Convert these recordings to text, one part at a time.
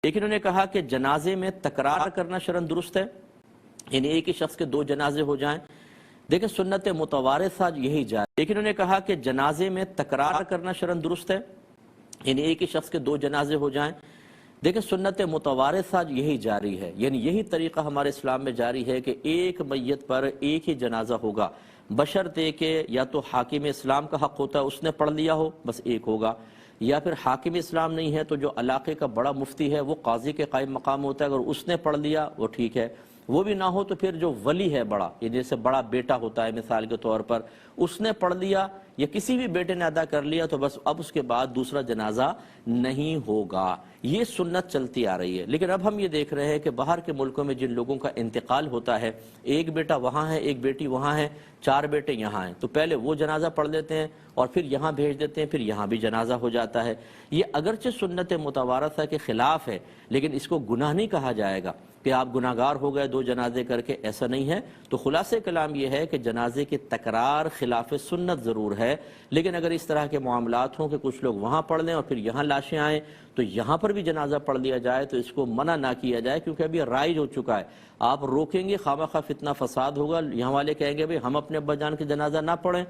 لیکن انہوں نے کہا کہ جنازے میں تکرار کرنا شرعاً درست ہے، یعنی ایک ہی شخص کے دو جنازے ہو جائیں۔ دیکھیں سنت متوارثہ یہی جائے، لیکن انہوں نے کہا کہ جنازے میں تکرار کرنا شرعاً درست ہے، یعنی ایک ہی شخص کے دو جنازے ہو جائیں۔ دیکھیں سنت متوارثہ یہی جاری ہے، یعنی یہی طریقہ ہمارے اسلام میں جاری ہے کہ ایک میت پر ایک ہی جنازہ ہوگا، بشرطے کہ یا تو حاکم اسلام کا حق ہوتا ہے اس نے پڑھ لیا ہو، بس ایک ہوگا، یا پھر حاکم اسلام نہیں ہے تو جو علاقے کا بڑا مفتی ہے وہ قاضی کے قائم مقام ہوتا ہے، اگر اس نے پڑھ لیا وہ ٹھیک ہے، وہ بھی نہ ہو تو پھر جو ولی ہے بڑا، یہ جیسے بڑا بیٹا ہوتا ہے مثال کے طور پر، اس نے پڑھ لیا یا کسی بھی بیٹے نے ادا کر لیا تو بس اب اس کے بعد دوسرا جنازہ نہیں ہوگا۔ یہ سنت چلتی آ رہی ہے، لیکن اب ہم یہ دیکھ رہے ہیں کہ باہر کے ملکوں میں جن لوگوں کا انتقال ہوتا ہے، ایک بیٹا وہاں ہے، ایک بیٹی وہاں ہے، چار بیٹے یہاں ہیں، تو پہلے وہ جنازہ پڑھ لیتے ہیں اور پھر یہاں بھیج دیتے ہیں، پھر یہاں بھی جنازہ ہو جاتا ہے۔ یہ اگرچہ سنت متوارثہ کے خلاف ہے، لیکن اس کو گناہ نہیں کہا جائے گا کہ آپ گناہگار ہو گئے دو جنازے کر کے، ایسا نہیں ہے۔ تو خلاصہ کلام یہ ہے کہ جنازے کی تکرار خلاف سنت ضرور ہے، لیکن اگر اس طرح کے معاملات ہوں کہ کچھ لوگ وہاں پڑھ لیں اور پھر یہاں لاشیں آئیں تو یہاں پر بھی جنازہ پڑھ لیا جائے تو اس کو منع نہ کیا جائے، کیونکہ ابھی رائج ہو چکا ہے۔ آپ روکیں گے خواہ فتنہ فساد ہوگا، یہاں والے کہیں گے بھئی ہم اپنے ابا جان کی جنازہ نہ پڑھیں،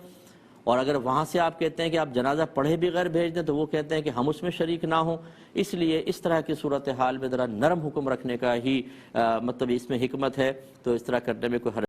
اور اگر وہاں سے آپ کہتے ہیں کہ آپ جنازہ پڑھے بغیر بھیج دیں تو وہ کہتے ہیں کہ ہم اس میں شریک نہ ہوں۔ اس لیے اس طرح کی صورتحال میں ذرا نرم حکم رکھنے کا ہی مطلب اس میں حکمت ہے، تو اس طرح کرنے میں کوئی حرج